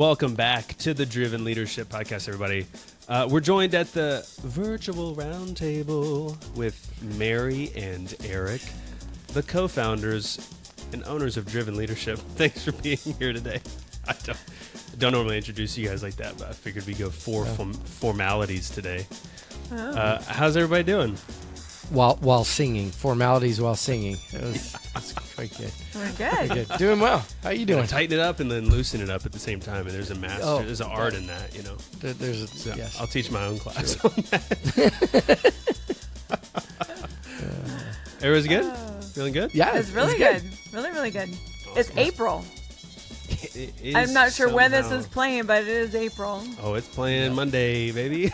Welcome back to the Driven Leadership Podcast, everybody. We're joined at the virtual roundtable with Mary and Eric, the co-founders and owners of Driven Leadership. Thanks for being here today. I don't normally introduce you guys like that, but I figured we'd go formalities today. How's everybody doing? While singing, formalities while singing. It was quite good. We're good. Doing well. How you doing? Tighten it up and then loosen it up at the same time. And there's a master, there's an art in that, you know. Yes. I'll teach my own class on that. Everyone's good? Feeling good? Yeah, It's really good. Really, really good. It's April. I'm not sure when this is playing, but it is April. Oh, it's playing Monday, baby.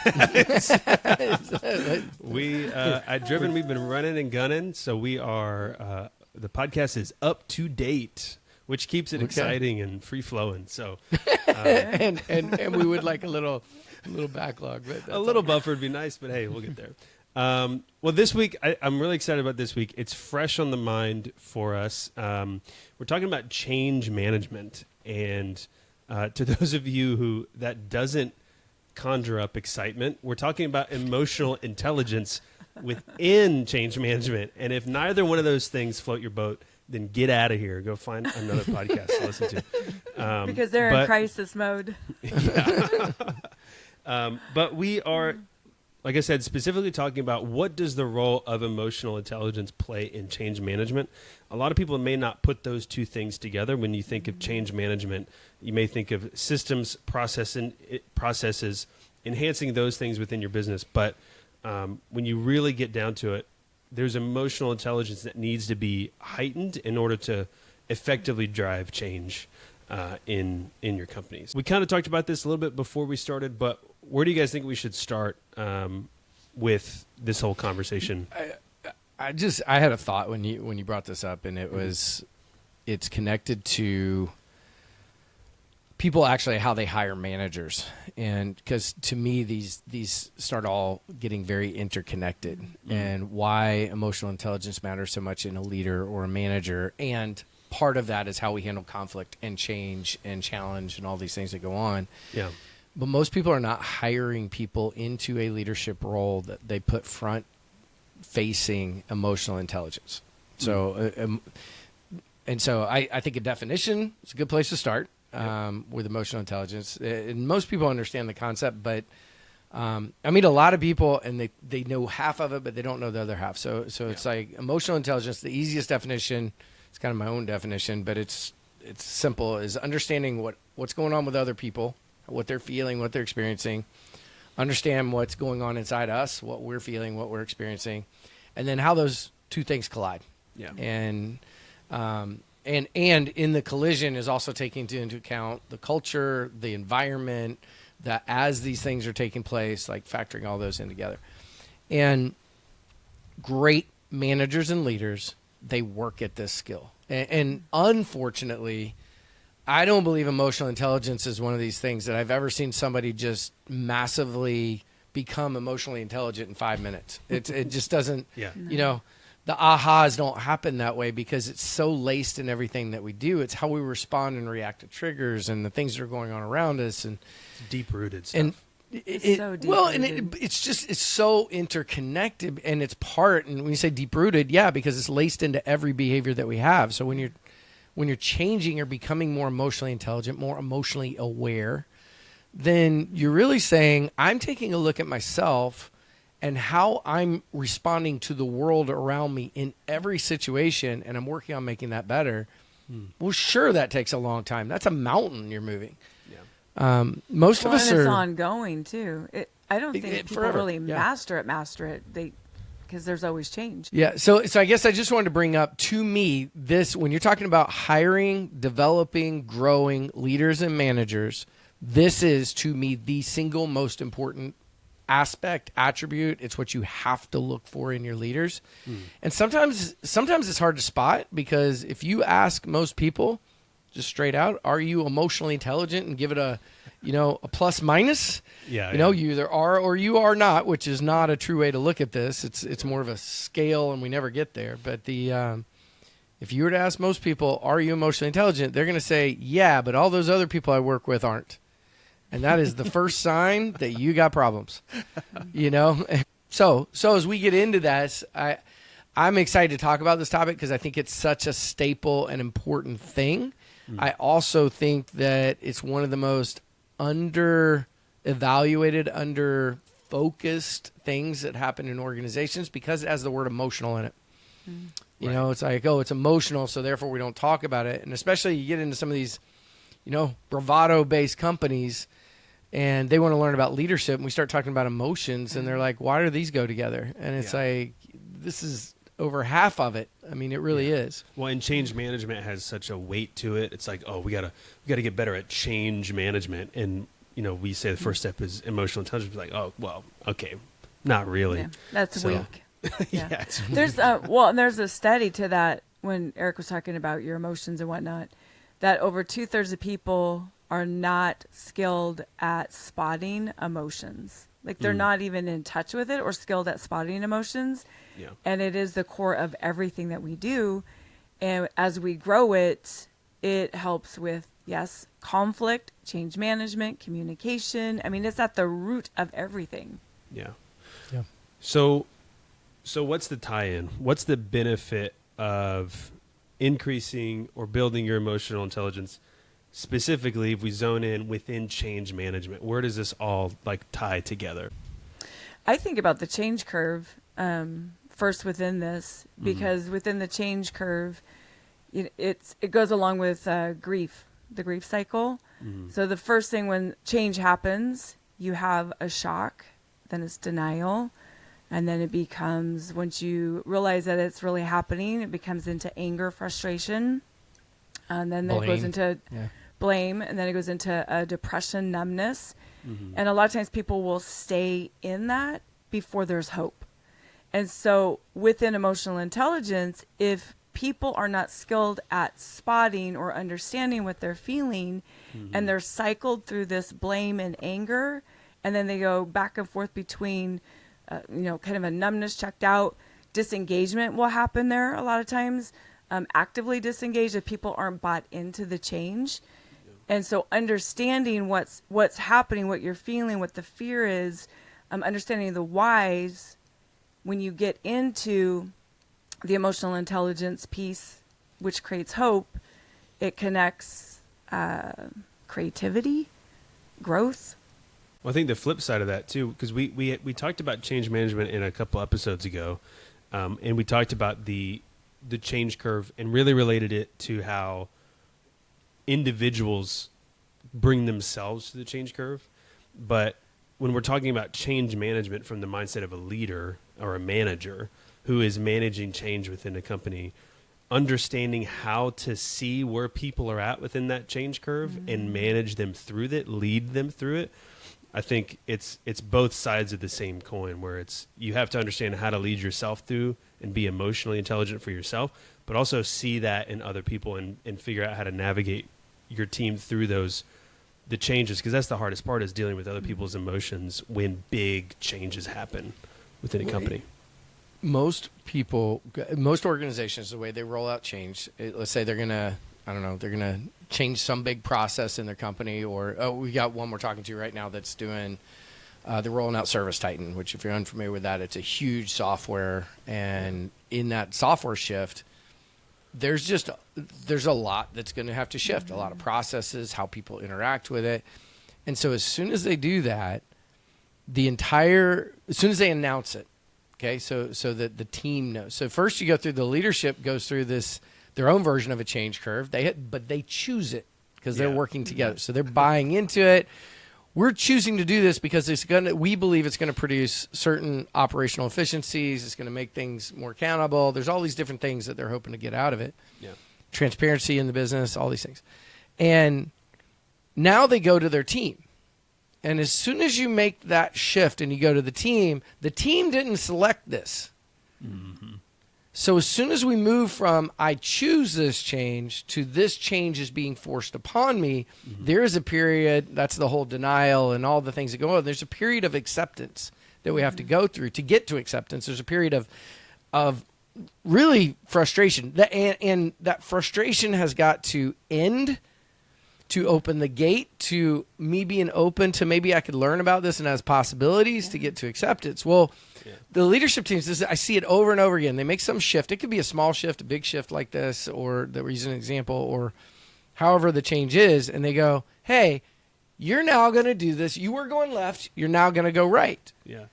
We at Driven, we've been running and gunning, so we are. The podcast is up to date, which keeps it exciting and free flowing. So, and we would like a little backlog, but a little buffer would be nice. But hey, we'll get there. Well, this week I'm really excited about this week. It's fresh on the mind for us. We're talking about change management, and to those of you who that doesn't conjure up excitement, we're talking about emotional intelligence within change management. And if neither one of those things float your boat, then get out of here. Go find another podcast to listen to. Because they're in crisis mode. Yeah. But we are, like I said, specifically talking about what does the role of emotional intelligence play in change management. A lot of people may not put those two things together. When you think of change management, you may think of systems, processes, enhancing those things within your business. But when you really get down to it, there's emotional intelligence that needs to be heightened in order to effectively drive change in your companies. We kind of talked about this a little bit before we started, but where do you guys think we should start with this whole conversation? I had a thought when you brought this up, and it's connected to people actually how they hire managers, and because to me these start all getting very interconnected, and why emotional intelligence matters so much in a leader or a manager, and part of that is how we handle conflict and change and challenge and all these things that go on. Yeah. But most people are not hiring people into a leadership role that they put front-facing emotional intelligence. So, and so I think a definition is a good place to start with emotional intelligence. And most people understand the concept, but I meet a lot of people, and they know half of it, but they don't know the other half. So it's like emotional intelligence, the easiest definition, it's kind of my own definition, but it's simple, is understanding what's going on with other people, what they're feeling, what they're experiencing, understand what's going on inside us, what we're feeling, what we're experiencing, and then how those two things collide. Yeah. And in the collision is also taking into account the culture, the environment, that as these things are taking place, like factoring all those in together. And great managers and leaders, they work at this skill. And unfortunately, I don't believe emotional intelligence is one of these things that I've ever seen somebody just massively become emotionally intelligent in 5 minutes. It just doesn't, you know, the ahas don't happen that way because it's so laced in everything that we do. It's how we respond and react to triggers and the things that are going on around us. And it's deep-rooted stuff. And it's so deep-rooted. it's so interconnected, and it's part, and when you say deep-rooted, because it's laced into every behavior that we have. So when you're changing or becoming more emotionally intelligent, more emotionally aware, then you're really saying, I'm taking a look at myself and how I'm responding to the world around me in every situation, and I'm working on making that better. Well, sure, that takes a long time. That's a mountain you're moving. Yeah. Most of us are... it's ongoing, too. I don't think people forever. really master it. Because there's always change. Yeah, so I guess I just wanted to bring up, to me, this, when you're talking about hiring, developing, growing leaders and managers, this is, to me, the single most important attribute. It's what you have to look for in your leaders. And sometimes it's hard to spot, because if you ask most people, just straight out, are you emotionally intelligent, and give it a plus minus, you either are or you are not, which is not a true way to look at this. It's more of a scale, and we never get there. But If you were to ask most people, are you emotionally intelligent? They're going to say, yeah, but all those other people I work with aren't. And that is the first sign that you got problems, you know? So as we get into this, I'm excited to talk about this topic because I think it's such a staple and important thing. I also think that it's one of the most under-evaluated, under-focused things that happen in organizations because it has the word emotional in it. You know, it's like, oh, it's emotional, so therefore we don't talk about it. And especially you get into some of these, you know, bravado-based companies, and they want to learn about leadership, and we start talking about emotions, and they're like, why do these go together? And it's like, this is over half of it. I mean, it really is. Well, and change management has such a weight to it. It's like, oh, we gotta get better at change management. And, you know, we say the first step is emotional intelligence. Like, oh, well, okay, not really. Yeah, that's weak. Yeah. There's there's a study to that when Eric was talking about your emotions and whatnot, that over 2/3 of people are not skilled at spotting emotions. Like they're not even in touch with it or skilled at spotting emotions. Yeah. And it is the core of everything that we do. And as we grow it, it helps with, yes, conflict, change management, communication. I mean, it's at the root of everything. Yeah. Yeah. So what's the tie-in? What's the benefit of increasing or building your emotional intelligence? Specifically, if we zone in within change management, where does this all like tie together? I think about the change curve first within this, because within the change curve, it goes along with grief, the grief cycle. So the first thing when change happens, you have a shock, then it's denial, and then it becomes, once you realize that it's really happening, it becomes into anger, frustration, and then it goes into blame, and then it goes into depression, numbness. And a lot of times people will stay in that before there's hope. And so within emotional intelligence, if people are not skilled at spotting or understanding what they're feeling, and they're cycled through this blame and anger, and then they go back and forth between, kind of a numbness, checked out, disengagement will happen there a lot of times, actively disengaged if people aren't bought into the change. And so understanding what's happening, what you're feeling, what the fear is, understanding the whys, when you get into the emotional intelligence piece, which creates hope, it connects creativity, growth. Well, I think the flip side of that too, because we talked about change management in a couple episodes ago, and we talked about the change curve and really related it to how individuals bring themselves to the change curve. But when we're talking about change management from the mindset of a leader or a manager who is managing change within a company, understanding how to see where people are at within that change curve and manage them through it, lead them through it. I think it's both sides of the same coin, where it's, you have to understand how to lead yourself through and be emotionally intelligent for yourself, but also see that in other people and figure out how to navigate your team through the changes, because that's the hardest part, is dealing with other people's emotions when big changes happen within a company. Most organizations, the way they roll out change, let's say they're going to change some big process in their company, or we got one we're talking to right now that's doing, they're rolling out ServiceTitan, which if you're unfamiliar with that, it's a huge software. And in that software shift, there's a lot that's going to have to shift, a lot of processes, how people interact with it. And so as soon as they do that, as soon as they announce it, okay, so that the team knows. So first you go through, the leadership goes through their own version of a change curve. But they choose it because they're working together. So they're buying into it. We're choosing to do this because we believe it's going to produce certain operational efficiencies. It's going to make things more accountable. There's all these different things that they're hoping to get out of it. Yeah. Transparency in the business, all these things. And now they go to their team. And as soon as you make that shift and you go to the team didn't select this. So as soon as we move from I choose this change to this change is being forced upon me, there is a period, that's the whole denial and all the things that go on. There's a period of acceptance that we have to go through to get to acceptance. There's a period of really frustration. And that frustration has got to end, to open the gate to me being open to maybe I could learn about this and has possibilities to get to acceptance. Well, the leadership teams, I see it over and over again. They make some shift. It could be a small shift, a big shift like this, or that we're using an example, or however the change is. And they go, hey, you're now going to do this. You were going left. You're now going to go right. Yeah.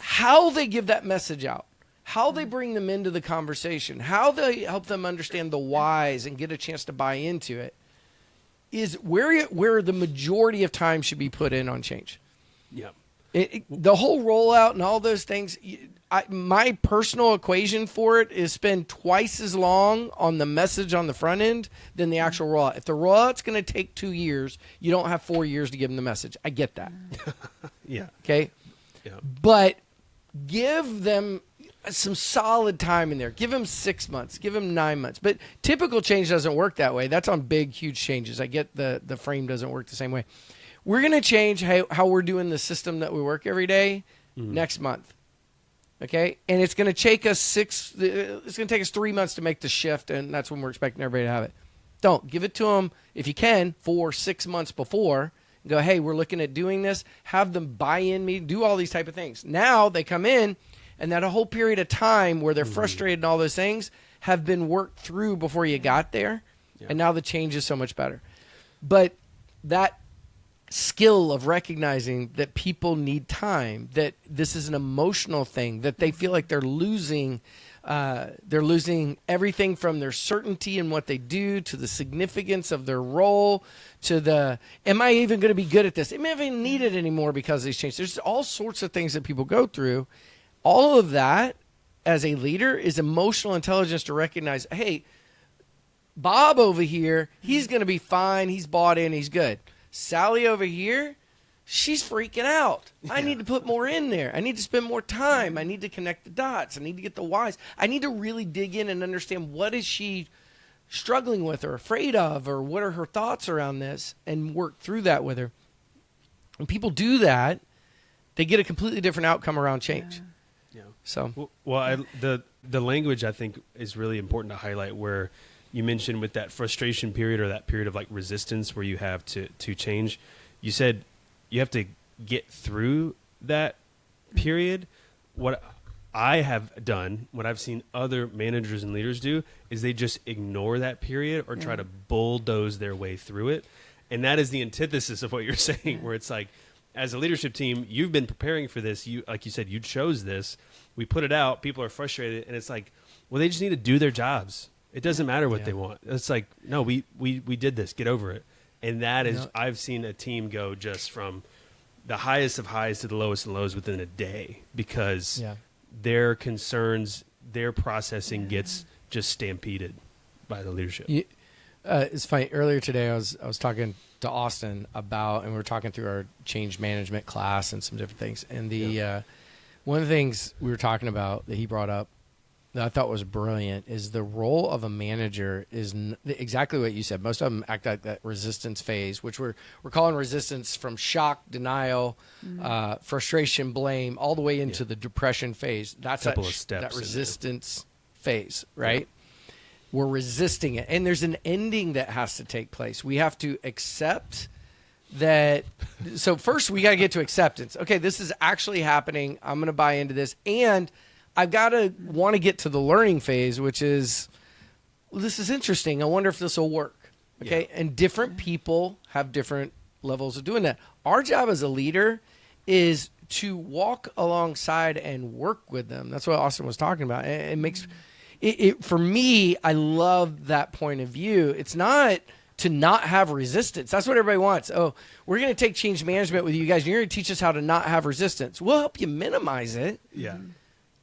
How they give that message out, how they bring them into the conversation, how they help them understand the whys and get a chance to buy into it, is where the majority of time should be put in on change. Yeah. The whole rollout and all those things, my personal equation for it is spend twice as long on the message on the front end than the actual rollout. If the rollout's going to take 2 years, you don't have 4 years to give them the message. I get that. Yeah. Okay? Yeah. But give them some solid time in there. Give them 6 months. Give them 9 months. But typical change doesn't work that way. That's on big, huge changes. I get the frame doesn't work the same way. We're going to change how we're doing the system that we work every day next month. Okay? And it's going to take us 3 months to make the shift, and that's when we're expecting everybody to have it. Don't. Give it to them, if you can, 4-6 months before. Go, hey, we're looking at doing this. Have them buy in me, do all these type of things. Now they come in, and that whole period of time where they're frustrated and all those things have been worked through before you got there. Yeah. And now the change is so much better. But that skill of recognizing that people need time, that this is an emotional thing, that they feel like they're losing everything from their certainty in what they do to the significance of their role to the, am I even going to be good at this? Am I even needed anymore because of these changes? There's all sorts of things that people go through. All of that, as a leader, is emotional intelligence to recognize, hey, Bob over here, he's going to be fine. He's bought in. He's good. Sally over here, she's freaking out. I need to put more in there. I need to spend more time. I need to connect the dots. I need to get the whys. I need to really dig in and understand what is she struggling with or afraid of, or what are her thoughts around this, and work through that with her. When people do that, they get a completely different outcome around change. Yeah. So, the language I think is really important to highlight, where you mentioned with that frustration period or that period of like resistance where you have to change. You said you have to get through that period. What I have done, what I've seen other managers and leaders do, is they just ignore that period or try to bulldoze their way through it. And that is the antithesis of what you're saying, where it's like, as a leadership team, you've been preparing for this. You, like you said, you chose this. We put it out. People are frustrated. And it's like, well, they just need to do their jobs. It doesn't matter what they want. It's like, no, we did this. Get over it. And that is, I've seen a team go just from the highest of highs to the lowest of lows within a day, because their concerns, their processing gets just stampeded by the leadership. It's funny. Earlier today, I was talking to Austin about, and we were talking through our change management class and some different things. And the one of the things we were talking about that he brought up that I thought was brilliant is the role of a manager is exactly what you said. Most of them act like that resistance phase, which we're calling resistance from shock, denial, frustration, blame, all the way into the depression phase. That's that resistance phase, right? Yeah. We're resisting it. And there's an ending that has to take place. We have to accept that. So first we got to get to acceptance. Okay, this is actually happening. I'm going to buy into this. And I've got to want to get to the learning phase, which is, well, this is interesting. I wonder if this will work. Okay. Yeah. And different people have different levels of doing that. Our job as a leader is to walk alongside and work with them. That's what Austin was talking about. It makes it for me, I love that point of view. It's not to not have resistance. That's what everybody wants. Oh, we're going to take change management with you guys, and you're going to teach us how to not have resistance. We'll help you minimize it. Yeah.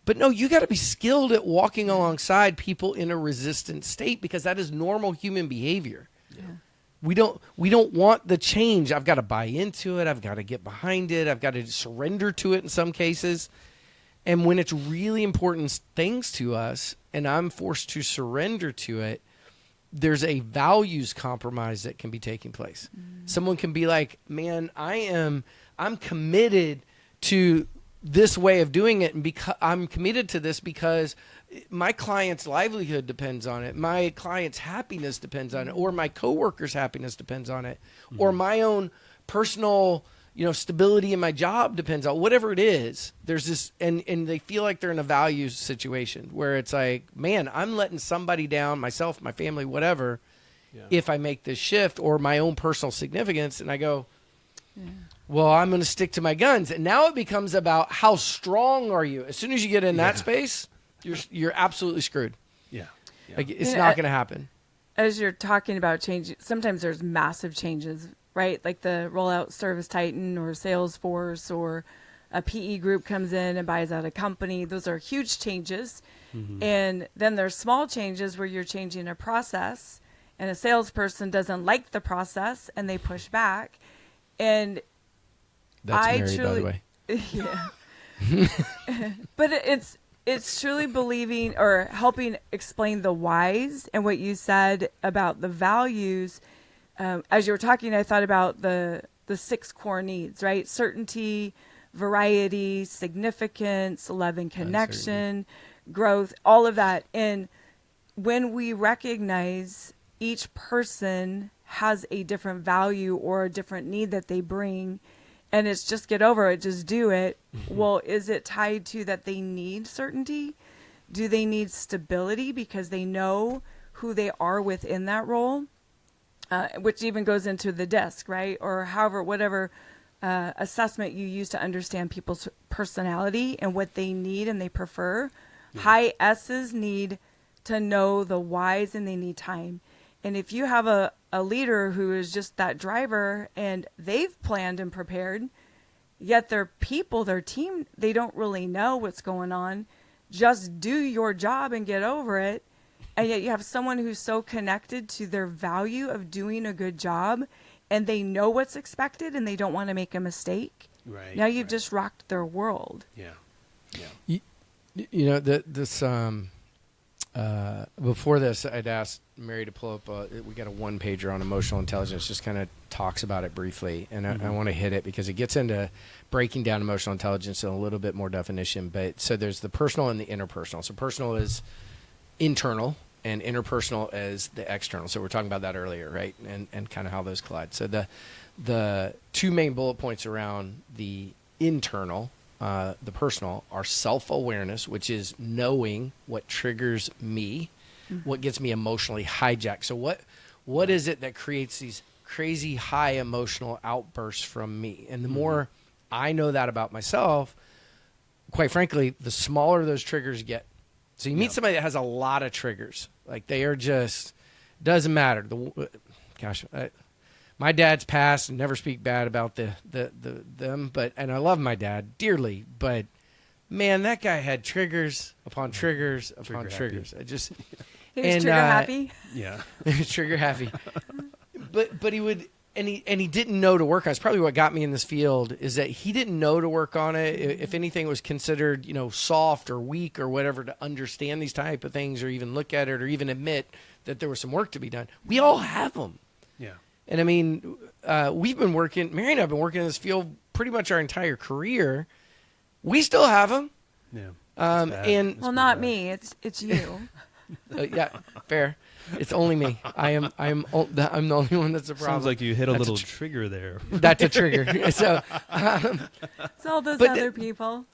But no, you got to be skilled at walking alongside people in a resistant state, because that is normal human behavior. Yeah. We don't want the change. I've got to buy into it. I've got to get behind it. I've got to surrender to it in some cases. And when it's really important things to us and I'm forced to surrender to it, there's a values compromise that can be taking place. Someone can be like, man, I'm committed to this way of doing it, and because I'm committed to this because my client's livelihood depends on it, my client's happiness depends on it, or my coworkers' happiness depends on it, or my own personal, stability in my job depends on whatever it is. There's this, and they feel like they're in a values situation where it's like, man, I'm letting somebody down, myself, my family, whatever, if I make this shift, or my own personal significance. And I go, well, I'm going to stick to my guns. And now it becomes about how strong are you? As soon as you get in that space, you're absolutely screwed. Yeah. Like, it's not going to happen. As you're talking about change, sometimes there's massive changes, right? Like the rollout Service Titan or Salesforce, or a PE group comes in and buys out a company. Those are huge changes. And then there's small changes where you're changing a process, and a salesperson doesn't like the process and they push back. And That's Mary, by the way. Yeah. But it's truly believing or helping explain the whys, and what you said about the values. As you were talking, I thought about the 6 core needs, right? Certainty, variety, significance, love and connection, growth, all of that. And when we recognize each person has a different value or a different need that they bring, and it's just get over it, just do it. Well, is it tied to that they need certainty? Do they need stability because they know who they are within that role? Which even goes into the DISC, right? Or however, whatever assessment you use to understand people's personality and what they need and they prefer. High S's need to know the whys, and they need time. And if you have a leader who is just that driver and they've planned and prepared, yet their people, their team, they don't really know what's going on. Just do your job and get over it. And yet you have someone who's so connected to their value of doing a good job, and they know what's expected and they don't want to make a mistake. Right. Now you've just rocked their world. Yeah. This before this, I'd asked Mary to pull up. We got a 1-pager on emotional intelligence. Just kind of talks about it briefly, and I want to hit it because it gets into breaking down emotional intelligence in a little bit more definition. But so there's the personal and the interpersonal. So personal is internal, and interpersonal is the external. So we're talking about that earlier, right? And kind of how those collide. So the 2 main bullet points around the internal. The personal are self-awareness, which is knowing what triggers me, what gets me emotionally hijacked. So what is it that creates these crazy high emotional outbursts from me? And the more I know that about myself, quite frankly, the smaller those triggers get. So you meet somebody that has a lot of triggers, like they are just, doesn't matter. My dad's passed, and never speak bad about them, and I love my dad dearly, but man, that guy had triggers upon triggers upon triggers. He was trigger happy. Yeah. Trigger happy. But he would, and he didn't know to work on it. It's probably what got me in this field, is that he didn't know to work on it. If anything, it was considered, soft or weak or whatever to understand these type of things, or even look at it, or even admit that there was some work to be done. We all have them. Yeah. And I mean, we've been working, Mary and I have been working in this field pretty much our entire career. We still have them. Yeah. Well, not me. It's you. Yeah, fair. It's only me. I'm the only one that's a problem. Sounds like you hit a little trigger there. That's a trigger. So, it's all those other people.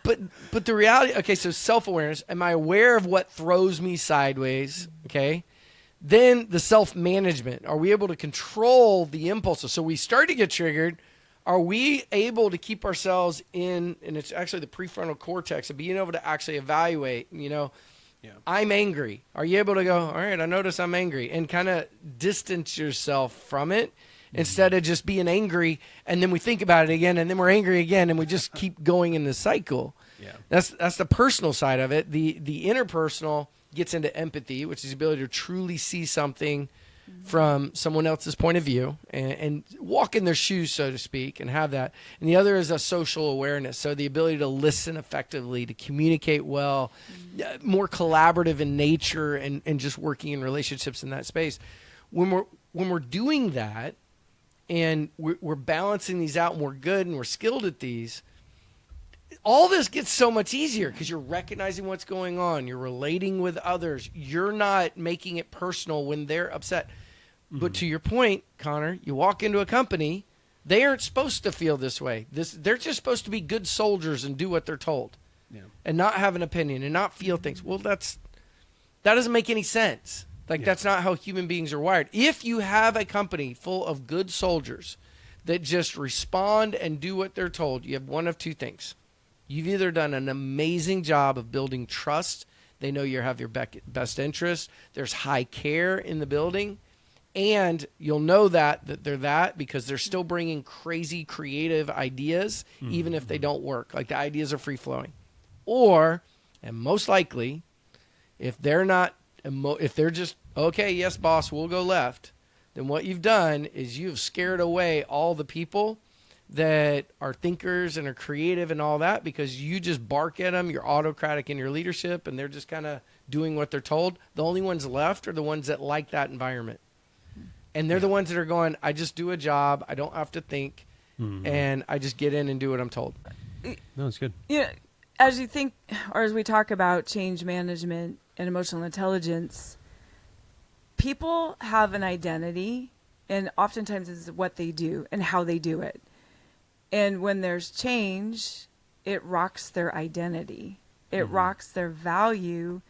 But the reality, okay, so self-awareness. Am I aware of what throws me sideways? Okay. Then the self-management. Are we able to control the impulses? So we start to get triggered. Are we able to keep ourselves in, and it's actually the prefrontal cortex, of being able to actually evaluate, I'm angry. Are you able to go, all right, I notice I'm angry, and kind of distance yourself from it instead of just being angry, and then we think about it again, and then we're angry again, and we just keep going in the cycle. Yeah. That's the personal side of it. The interpersonal gets into empathy, which is the ability to truly see something from someone else's point of view and walk in their shoes, so to speak, and have that. And the other is a social awareness. So the ability to listen effectively, to communicate well, more collaborative in nature, and just working in relationships in that space. When we're doing that, and we're balancing these out, and we're good and we're skilled at these, all this gets so much easier because you're recognizing what's going on. You're relating with others. You're not making it personal when they're upset. But to your point, Connor, you walk into a company, they aren't supposed to feel this way. They're just supposed to be good soldiers and do what they're told, and not have an opinion and not feel things. Well, that doesn't make any sense. Like that's not how human beings are wired. If you have a company full of good soldiers that just respond and do what they're told, you have one of two things. You've either done an amazing job of building trust. They know you have your best interest. There's high care in the building. And you'll know that they're that because they're still bringing crazy creative ideas, even if they don't work. Like the ideas are free flowing. Or, and most likely, if they're not, if they're just, okay, yes, boss, we'll go left, then what you've done is you've scared away all the people that are thinkers and are creative and all that because you just bark at them. You're autocratic in your leadership and they're just kind of doing what they're told. The only ones left are the ones that like that environment. And they're the ones that are going, I just do a job. I don't have to think. And I just get in and do what I'm told. No, it's good. Yeah. As you think, or as we talk about change management and emotional intelligence, people have an identity, and oftentimes it's what they do and how they do it. And when there's change, it rocks their identity. It rocks their value.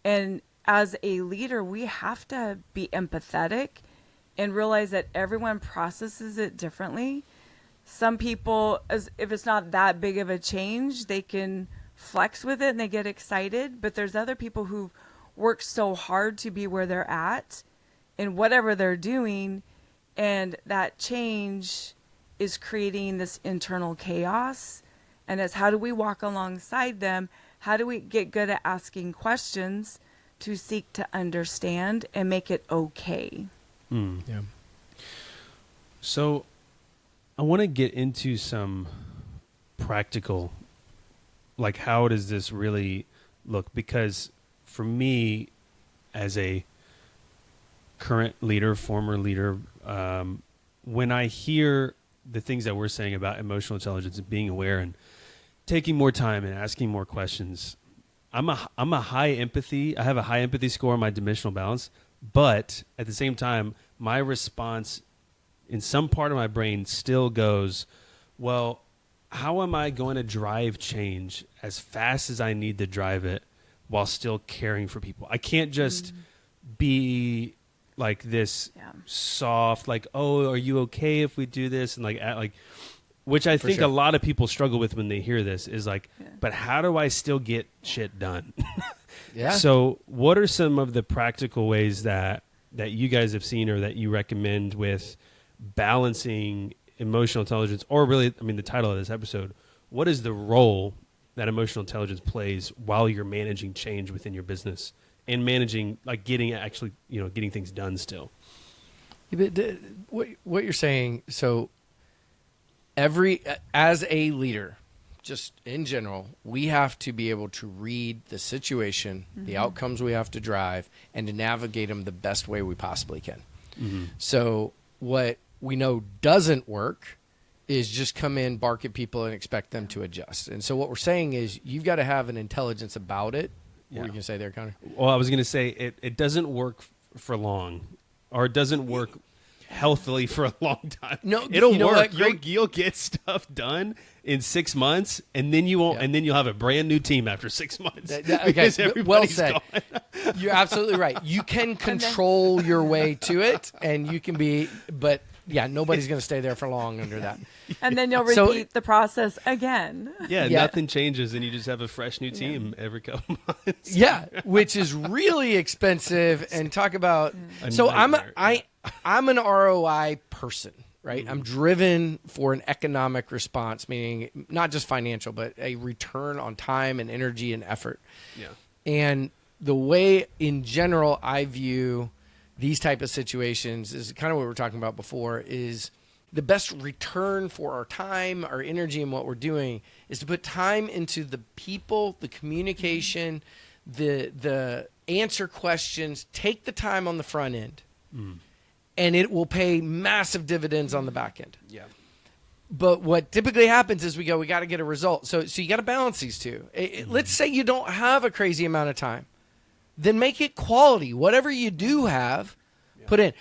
And as a leader, we have to be empathetic and realize that everyone processes it differently. Some people, if it's not that big of a change, they can flex with it and they get excited. But there's other people who work so hard to be where they're at in whatever they're doing. And that change is creating this internal chaos. And it's how do we walk alongside them? How do we get good at asking questions to seek to understand and make it okay? Yeah. So I want to get into some practical, like how does this really look? Because for me, as a current leader, former leader, when I hear the things that we're saying about emotional intelligence and being aware and taking more time and asking more questions, I'm a high empathy. I have a high empathy score on my dimensional balance. But at the same time, my response in some part of my brain still goes, well, how am I going to drive change as fast as I need to drive it while still caring for people? I can't just be like this soft, like, oh, are you okay if we do this? And like, which I think a lot of people struggle with when they hear this is like, but how do I still get shit done? Yeah. So what are some of the practical ways that you guys have seen or that you recommend with balancing emotional intelligence, or really, I mean, the title of this episode, what is the role that emotional intelligence plays while you're managing change within your business and managing, like getting things done still? What you're saying, so as a leader, just in general, we have to be able to read the situation, the outcomes we have to drive, and to navigate them the best way we possibly can. So what we know doesn't work is just come in, bark at people, and expect them to adjust. And so what we're saying is you've got to have an intelligence about it. What were you going to say there, Connor? Well, I was going to say it doesn't work for long, or it doesn't work healthily for a long time. No, it'll you know work. what? You'll get stuff done in 6 months, and then you won't. And then you'll have a brand new team after 6 months. Okay, well said. Gone. You're absolutely right. You can control your way to it, and you can be, but yeah, nobody's going to stay there for long under that. And then you'll repeat the process again. Yeah, nothing changes, and you just have a fresh new team every couple months. Yeah, which is really expensive. And talk about. So I'm an ROI person, right? I'm driven for an economic response, meaning not just financial, but a return on time and energy and effort. Yeah. And the way, in general, I view these type of situations is kind of what we were talking about before, is the best return for our time, our energy, and what we're doing is to put time into the people, the communication, the answer questions, take the time on the front end, and it will pay massive dividends on the back end. Yeah. But what typically happens is we got to get a result. So you got to balance these two. Let's say you don't have a crazy amount of time. Then make it quality. Whatever you do have, put in.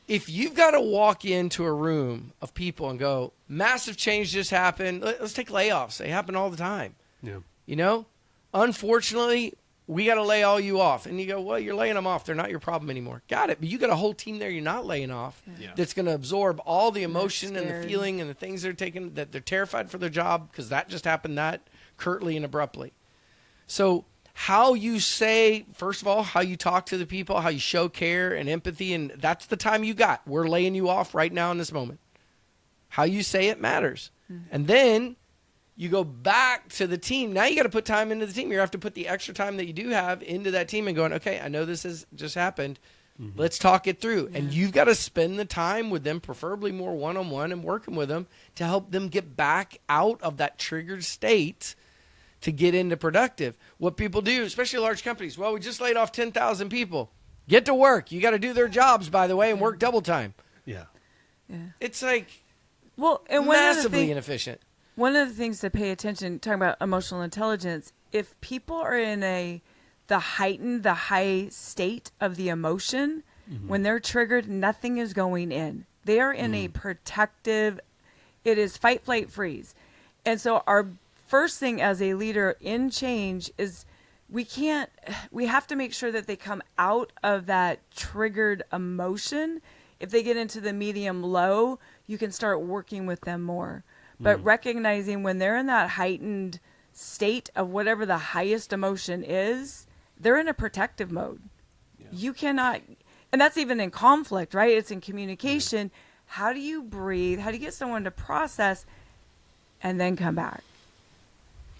If you've got to walk into a room of people and go, massive change just happened. Let's take layoffs. They happen all the time. Yeah. You know, unfortunately, we got to lay all you off. And you go, well, you're laying them off. They're not your problem anymore. Got it. But you got a whole team there you're not laying off that's going to absorb all the emotion and the feeling and the things they're taking, that they're terrified for their job because that just happened that curtly and abruptly. So how you say, first of all, how you talk to the people, how you show care and empathy, and that's the time you got. We're laying you off right now in this moment. How you say it matters. And then you go back to the team. Now you got to put time into the team. You have to put the extra time that you do have into that team and going, okay, I know this has just happened. Let's talk it through. And you've got to spend the time with them, preferably more one-on-one, and working with them to help them get back out of that triggered state to get into productive. What people do, especially large companies, well, we just laid off 10,000 people. Get to work. You got to do their jobs, by the way, and work double time. Yeah. It's like and massively inefficient. One of the things to pay attention, talking about emotional intelligence, if people are in the high state of the emotion, when they're triggered, nothing is going in. They are in a protective, it is fight, flight, freeze. And so our first thing as a leader in change is we have to make sure that they come out of that triggered emotion. If they get into the medium low, you can start working with them more. But recognizing when they're in that heightened state of whatever the highest emotion is, they're in a protective mode. Yeah. You cannot, and that's even in conflict, right? It's in communication. How do you breathe? How do you get someone to process and then come back?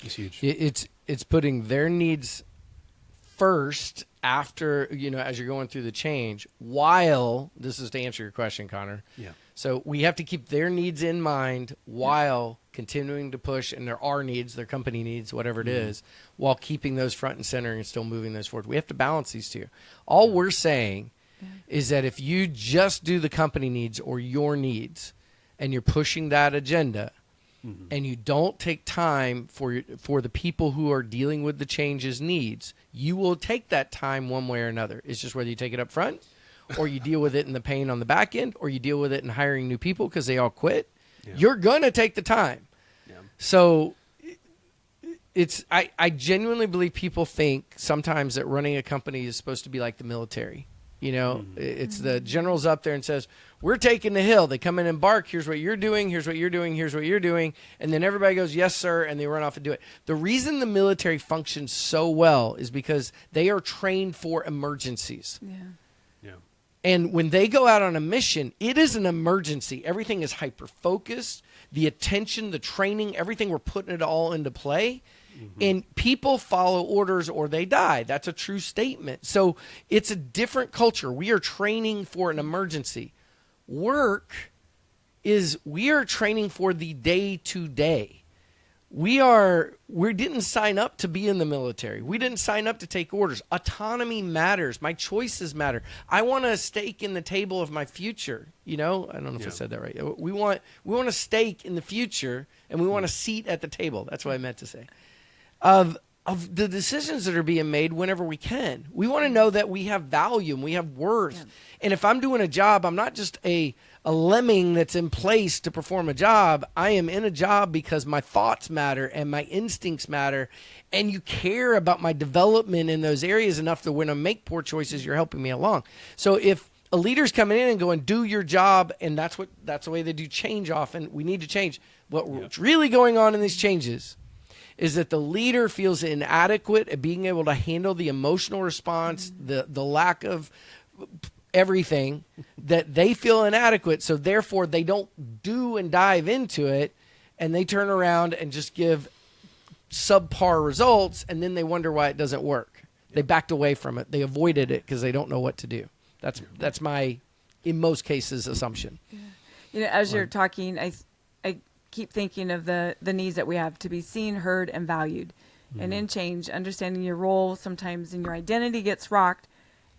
It's huge. It's putting their needs first after, as you're going through the change, while, this is to answer your question, Connor. Yeah. So we have to keep their needs in mind while continuing to push, and there are needs, their company needs, whatever it is, while keeping those front and center and still moving those forward. We have to balance these two. All we're saying is that if you just do the company needs or your needs and you're pushing that agenda and you don't take time for the people who are dealing with the changes needs, you will take that time one way or another. It's just whether you take it up front or you deal with it in the pain on the back end, or you deal with it in hiring new people because they all quit. Yeah. You're going to take the time. Yeah. So I genuinely believe people think sometimes that running a company is supposed to be like the military. It's the general's up there and says, we're taking the hill. They come in and bark. Here's what you're doing. Here's what you're doing. Here's what you're doing. And then everybody goes, yes, sir. And they run off and do it. The reason the military functions so well is because they are trained for emergencies. Yeah. And when they go out on a mission, it is an emergency. Everything is hyper-focused. The attention, the training, everything, we're putting it all into play. And people follow orders or they die. That's a true statement. So it's a different culture. We are training for an emergency. Work is we are training for the day-to-day. We didn't sign up to be in the military. We didn't sign up to take orders. Autonomy matters. My choices matter. I want a stake in the table of my future. I don't know if I said that right. We want a stake in the future, and we want a seat at the table. That's what I meant to say. Of the decisions that are being made whenever we can. We want to know that we have value and we have worth. Yeah. And if I'm doing a job, I'm not just a lemming that's in place to perform a job. I am in a job because my thoughts matter and my instincts matter, and you care about my development in those areas enough that when I make poor choices, you're helping me along. So if a leader's coming in and going, do your job, and that's the way they do change often, we need to change. What's really going on in these changes is that the leader feels inadequate at being able to handle the emotional response, the lack of everything, that they feel inadequate. So therefore they don't do and dive into it, and they turn around and just give subpar results, and then they wonder why it doesn't work. They backed away from it. They avoided it because they don't know what to do. That's my, in most cases, assumption. Yeah. As you're talking, I keep thinking of the needs that we have to be seen, heard, and valued. And in change, understanding your role sometimes in your identity gets rocked.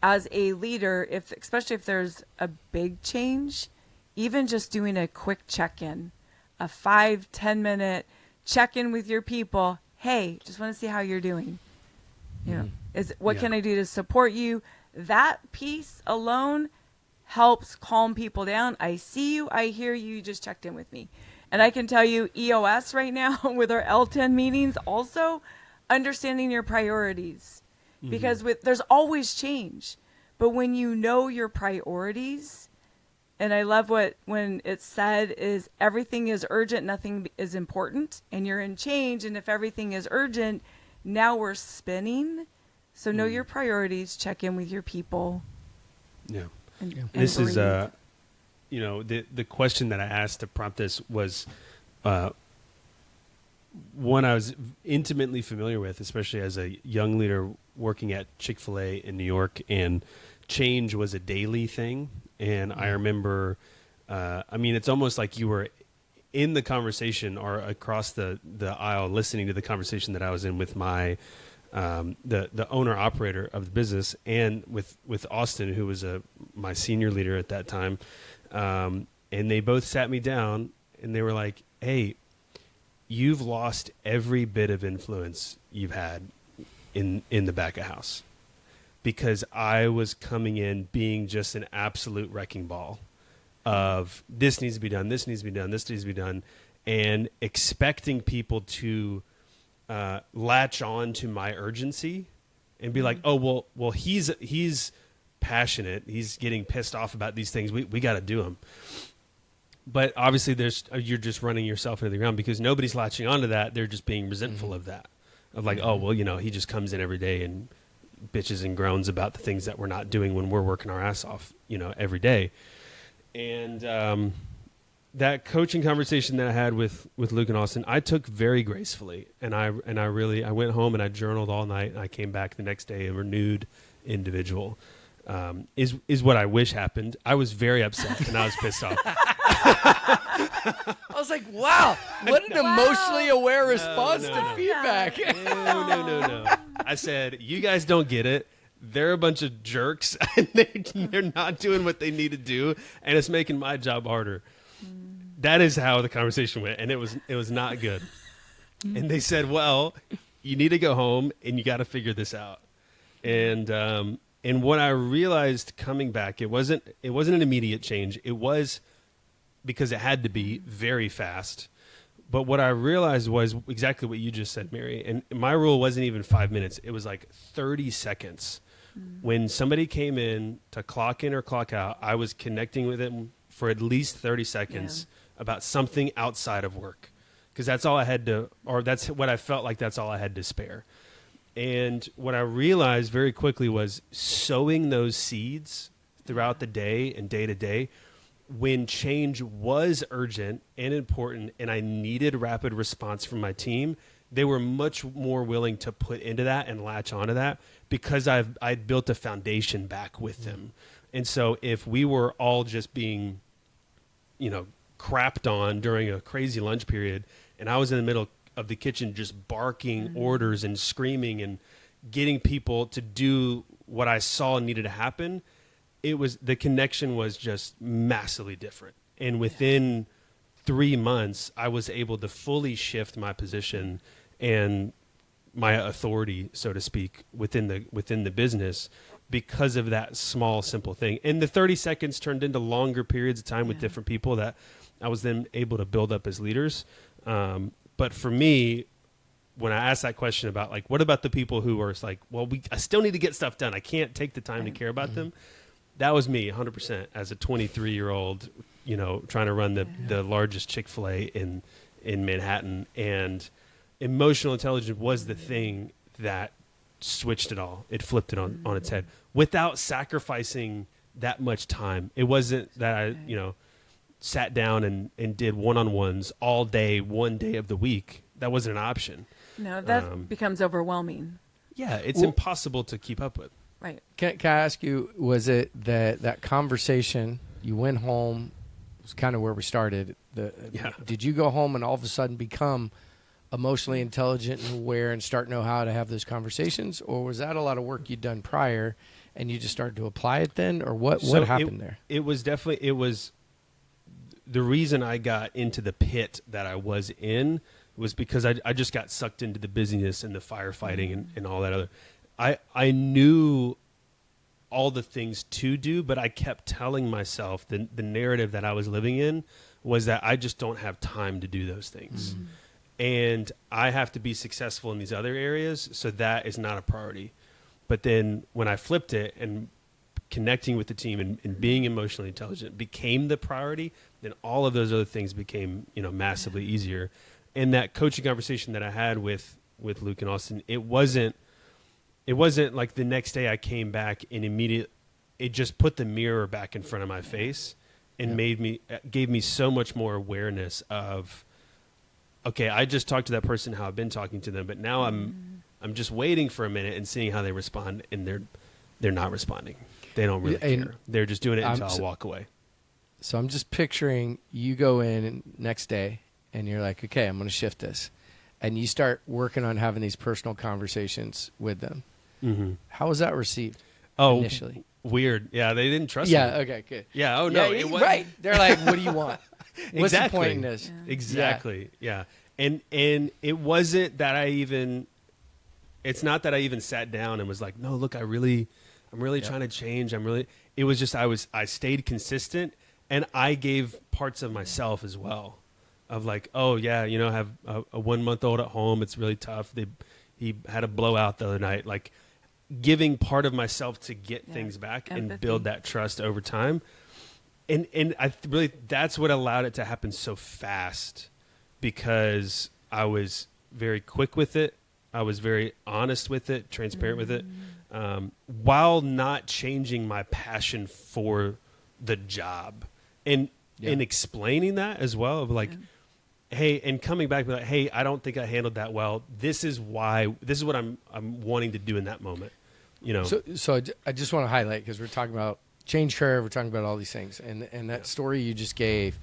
As a leader, especially if there's a big change, even just doing a quick check-in a 5-10 minute check in with your people. Hey, just want to see how you're doing. You know, what can I do to support you? That piece alone helps calm people down. I see you, I hear you, you just checked in with me. And I can tell you, EOS right now with our L10 meetings, also understanding your priorities, because there's always change. But when you know your priorities, and I love when it's said is everything is urgent, nothing is important, and you're in change. And if everything is urgent, now we're spinning. So know your priorities, check in with your people. Yeah. And This is, breathe. the question that I asked to prompt this was one I was intimately familiar with, especially as a young leader working at Chick-fil-A in New York, and change was a daily thing. And I remember, it's almost like you were in the conversation or across the aisle listening to the conversation that I was in with my the owner operator of the business, and with Austin, who was my senior leader at that time. And they both sat me down and they were like, hey, you've lost every bit of influence you've had in the back of house, because I was coming in being just an absolute wrecking ball of this needs to be done, this needs to be done, this needs to be done, and expecting people to latch on to my urgency and be like, oh, well, he's passionate, he's getting pissed off about these things, we got to do them. But obviously you're just running yourself into the ground, because nobody's latching onto that. They're just being resentful of that, of like, oh, well, he just comes in every day and bitches and groans about the things that we're not doing when we're working our ass off, every day. And that coaching conversation that I had with Luke and Austin, I took very gracefully, and I went home and I journaled all night, and I came back the next day a renewed individual. Is what I wish happened. I was very upset and I was pissed off. I was like, wow, what an emotionally aware response to feedback. No. I said, you guys don't get it. They're a bunch of jerks and they're not doing what they need to do, and it's making my job harder. That is how the conversation went, and it was not good. And they said, well, you need to go home and you got to figure this out. And what I realized coming back, it wasn't an immediate change. It was because it had to be very fast. But what I realized was exactly what you just said, Mary. And my rule wasn't even 5 minutes. It was like 30 seconds. When somebody came in to clock in or clock out, I was connecting with them for at least 30 seconds about something outside of work. Because that's all I had to, or that's what I felt like that's all I had to spare. And what I realized very quickly was sowing those seeds throughout the day and day to day, when change was urgent and important and I needed rapid response from my team, they were much more willing to put into that and latch onto that, because I'd built a foundation back with them. And so if we were all just being, crapped on during a crazy lunch period, and I was in the middle of the kitchen just barking orders and screaming and getting people to do what I saw needed to happen, the connection was just massively different. And within 3 months, I was able to fully shift my position and my authority, so to speak, within the business, because of that small, simple thing. And the 30 seconds turned into longer periods of time with different people that I was then able to build up as leaders. But for me, when I asked that question about, like, what about the people who are like, well, I still need to get stuff done, I can't take the time to care about them. That was me 100% as a 23-year-old, trying to run the largest Chick-fil-A in Manhattan. And emotional intelligence was the thing that switched it all. It flipped it on its head without sacrificing that much time. It wasn't that I, sat down and did one-on-ones all day, one day of the week. That wasn't an option. No, that becomes overwhelming. Yeah, it's impossible to keep up with. Right. Can I ask you, was it that conversation, you went home, was kind of where we started. Did you go home and all of a sudden become emotionally intelligent and aware and start to know how to have those conversations? Or was that a lot of work you'd done prior and you just started to apply it then? Or what happened there? It was definitely, the reason I got into the pit that I was in was because I just got sucked into the busyness and the firefighting and all that other. I knew all the things to do, but I kept telling myself the narrative that I was living in was that I just don't have time to do those things. And I have to be successful in these other areas, so that is not a priority. But then when I flipped it and connecting with the team and being emotionally intelligent became the priority, then all of those other things became, massively easier. And that coaching conversation that I had with Luke and Austin, it wasn't like the next day I came back and it just put the mirror back in front of my face and gave me so much more awareness of, okay, I just talked to that person how I've been talking to them, but now I'm just waiting for a minute and seeing how they respond, and they're not responding. They don't really care. They're just doing it until I walk away. So I'm just picturing you go in next day and you're like, okay, I'm going to shift this. And you start working on having these personal conversations with them. Mm-hmm. How was that received initially? Weird. Yeah, they didn't trust me. Yeah, okay, good. Yeah, oh no. Yeah, right. They're like, what do you want? What's the point in this? Yeah. Exactly, yeah. And it wasn't that it's not that I even sat down and was like, no, look, I'm really trying to change. It was just I stayed consistent, and I gave parts of myself as well of like, oh yeah, I have a 1-month-old at home. It's really tough. He had a blowout the other night. Like giving part of myself to get things back and build that trust over time. And I really, that's what allowed it to happen so fast, because I was very quick with it. I was very honest with it, transparent with it, while not changing my passion for the job and explaining that as well of like, hey, and coming back with like, hey, I don't think I handled that well. This is what I'm wanting to do in that moment, So I just want to highlight, because we're talking about change curve, we're talking about all these things, and that story you just gave,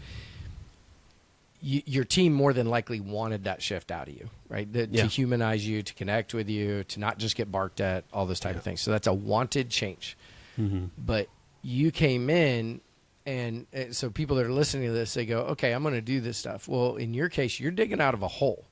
your team more than likely wanted that shift out of you, right? To humanize you, to connect with you, to not just get barked at, all those type of things. So that's a wanted change. Mm-hmm. But you came in, and so people that are listening to this, they go, okay, I'm going to do this stuff. Well, in your case, you're digging out of a hole.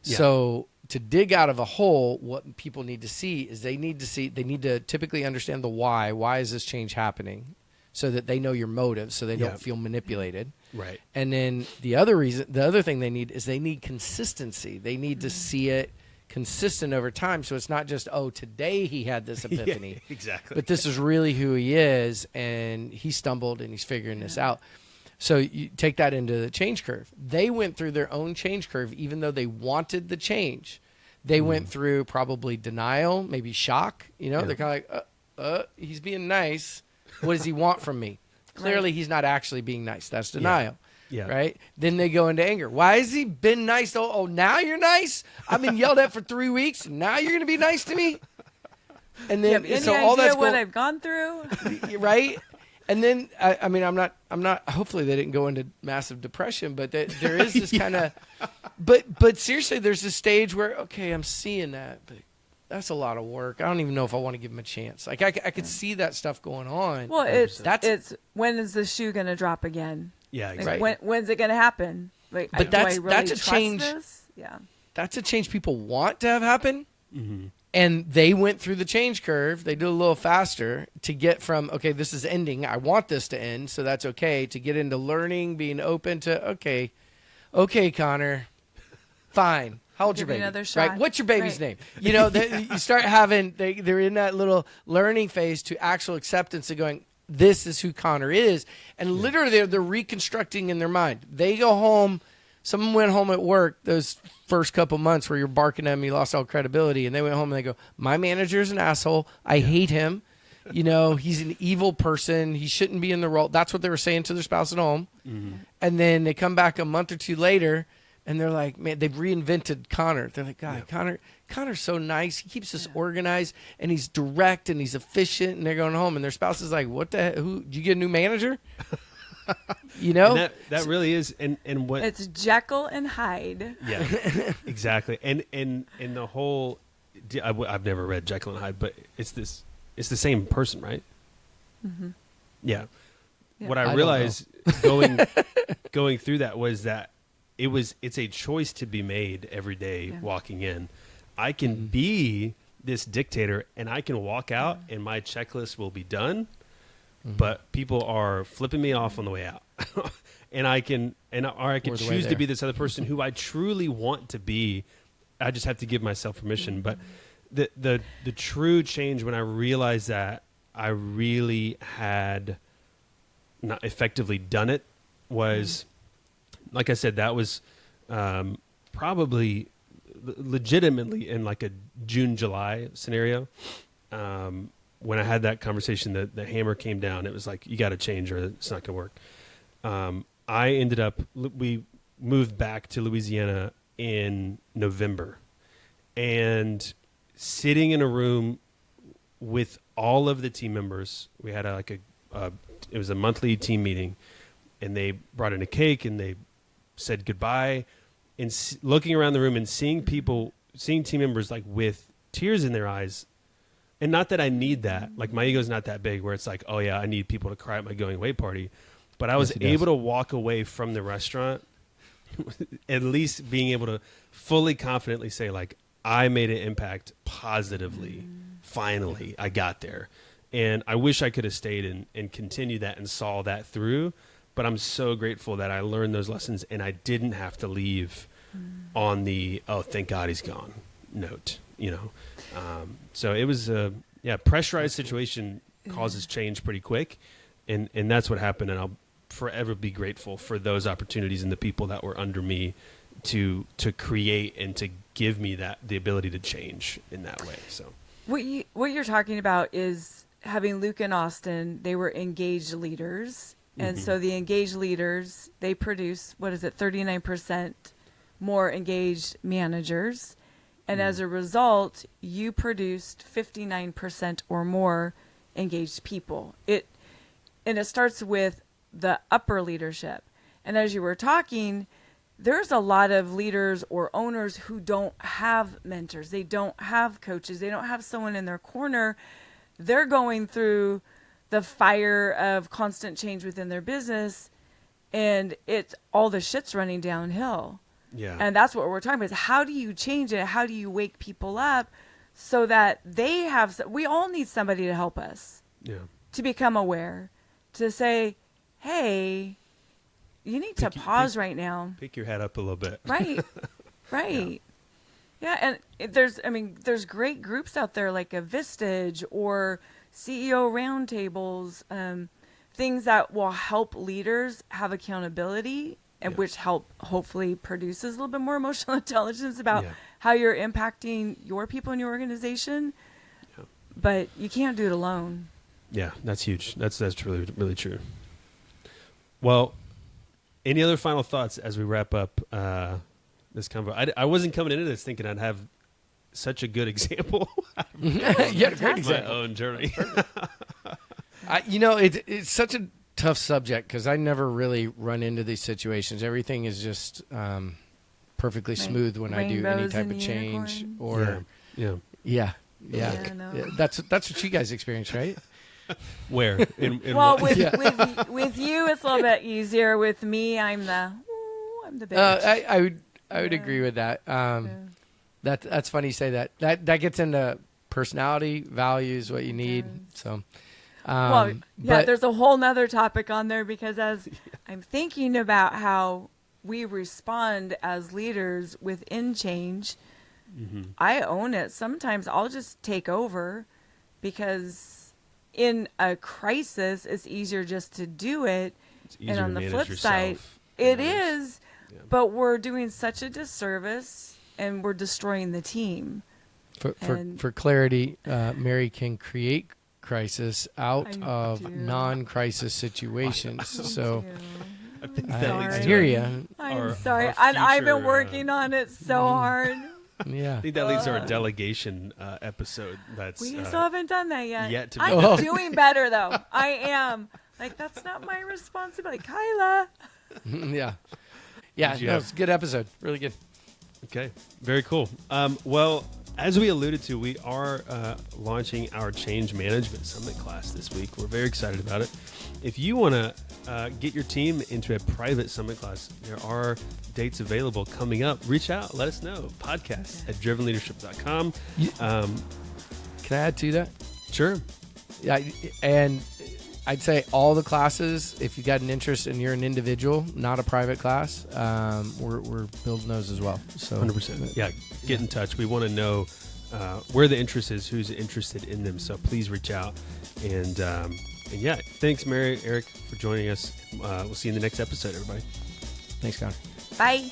Yeah. So to dig out of a hole, what people need to see is they need to typically understand the why. Why is this change happening? So that they know your motives, so they don't feel manipulated. Right. And then the other thing they need consistency. They need to see it consistent over time. So it's not just, today he had this epiphany. Exactly. But this is really who he is, and he stumbled and he's figuring this out. So you take that into the change curve. They went through their own change curve, even though they wanted the change. They went through probably denial, maybe shock. They're kind of like, he's being nice. What does he want from me? Clearly, he's not actually being nice. That's denial. Yeah. Right? Then they go into anger. Why has he been nice? Oh, now you're nice? I've been yelled at for 3 weeks. Now you're going to be nice to me? And then, so all that's what I've gone through? Right? And then, I'm not, hopefully they didn't go into massive depression, but there is this kind of, but seriously, there's this stage where, okay, I'm seeing that, but that's a lot of work. I don't even know if I want to give him a chance. Like I could see that stuff going on. Well, it's when is the shoe going to drop again? Yeah, exactly. Like, when's it going to happen? Like, but that's a change. This? Yeah, that's a change people want to have happen. Mm-hmm. And they went through the change curve. They did a little faster to get from, okay, this is ending. I want this to end, so that's okay. To get into learning, being open to, okay, Connor, fine. How old's your baby? Another shot. Right? What's your baby's name? You start having, they're in that little learning phase to actual acceptance of going, this is who Connor is. And literally they're reconstructing in their mind. They go home. Someone went home at work those first couple months where you're barking at me, lost all credibility. And they went home and they go, my manager's an asshole. I hate him. He's an evil person. He shouldn't be in the role. That's what they were saying to their spouse at home. Mm-hmm. And then they come back a month or two later and they're like, man, they've reinvented Connor. They're like, God, Connor's so nice. He keeps us organized, and he's direct, and he's efficient. And they're going home, and their spouse is like, what the heck? Did you get a new manager? And that really is, and what it's Jekyll and Hyde. Yeah, exactly. And the whole, I've never read Jekyll and Hyde, but it's the same person, right? Mm-hmm. Yeah. what I I don't realized going through that was that it's a choice to be made every day walking in. I can be this dictator and I can walk out and my checklist will be done, but people are flipping me off on the way out. and I can choose to be this other person who I truly want to be. I just have to give myself permission. But the true change when I realized that I really had not effectively done it was, like I said, that was probably legitimately in like a June, July scenario. When I had that conversation, the hammer came down. It was like, you got to change or it's not going to work. I ended up, we moved back to Louisiana in November, and sitting in a room with all of the team members, we had it was a monthly team meeting, and they brought in a cake and they said goodbye, and looking around the room and seeing team members like with tears in their eyes. And not that I need that, like my ego's not that big where it's like, oh yeah, I need people to cry at my going away party. But I was able to walk away from the restaurant, at least being able to fully confidently say, like, I made an impact positively. Finally, I got there. And I wish I could have stayed and continued that and saw that through. But I'm so grateful that I learned those lessons and I didn't have to leave on the, oh, thank God he's gone note, So it was pressurized situation causes change pretty quick. And that's what happened. And I'll forever be grateful for those opportunities and the people that were under me to create and to give me the ability to change in that way. So what you're talking about is having Luke and Austin. They were engaged leaders. And so the engaged leaders, they produce, 39% more engaged managers. And as a result, you produced 59% or more engaged people. And it starts with the upper leadership. And as you were talking, there's a lot of leaders or owners who don't have mentors. They don't have coaches. They don't have someone in their corner. They're going through the fire of constant change within their business, and it's all the shit's running downhill. Yeah. And that's what we're talking about, is how do you change it? How do you wake people up so that we all need somebody to help us to become aware, to say, hey, you need to pause right now. Pick your head up a little bit. Right. Right. Yeah. And there's great groups out there like a Vistage or CEO roundtables, things that will help leaders have accountability and which hopefully produces a little bit more emotional intelligence about how you're impacting your people in your organization. Yeah. But you can't do it alone. Yeah, that's huge. That's really, really true. Well, any other final thoughts as we wrap up this convo? I wasn't coming into this thinking I'd have such a good example. Yeah, great example. My own journey. It's such a tough subject because I never really run into these situations. Everything is just perfectly smooth when I do any type of change. Or yeah. That's what you guys experience, right? Where? Well, with you, it's a little bit easier. With me, I'm the bitch. I would agree with that. That's funny you say that. That gets into personality, values, what you need. So, there's a whole nother topic on there because as I'm thinking about how we respond as leaders within change, I own it. Sometimes I'll just take over because in a crisis, it's easier just to do it. And on the flip side, it is, but we're doing such a disservice. And we're destroying the team. For clarity, Mary can create crisis out of non-crisis situations. So I hear you. I'm sorry. I've been working on it so hard. Yeah. I think that leads to our delegation episode. We still haven't done that yet. I'm doing better, though. I am. Like, that's not my responsibility. Kyla. Yeah. Yeah, it's a good episode. Really good. Okay, very cool. Well, as we alluded to, we are launching our Change Management Summit class this week. We're very excited about it. If you want to get your team into a private summit class, there are dates available coming up. Reach out. Let us know. podcast@drivenleadership.com. Can I add to that? Sure. Yeah, and I'd say all the classes, if you got an interest and you're an individual, not a private class, we're building those as well. So 100%. Yeah, get in touch. We want to know where the interest is, who's interested in them. So please reach out. And yeah, thanks, Mary, Eric, for joining us. We'll see you in the next episode, everybody. Thanks, Connor. Bye.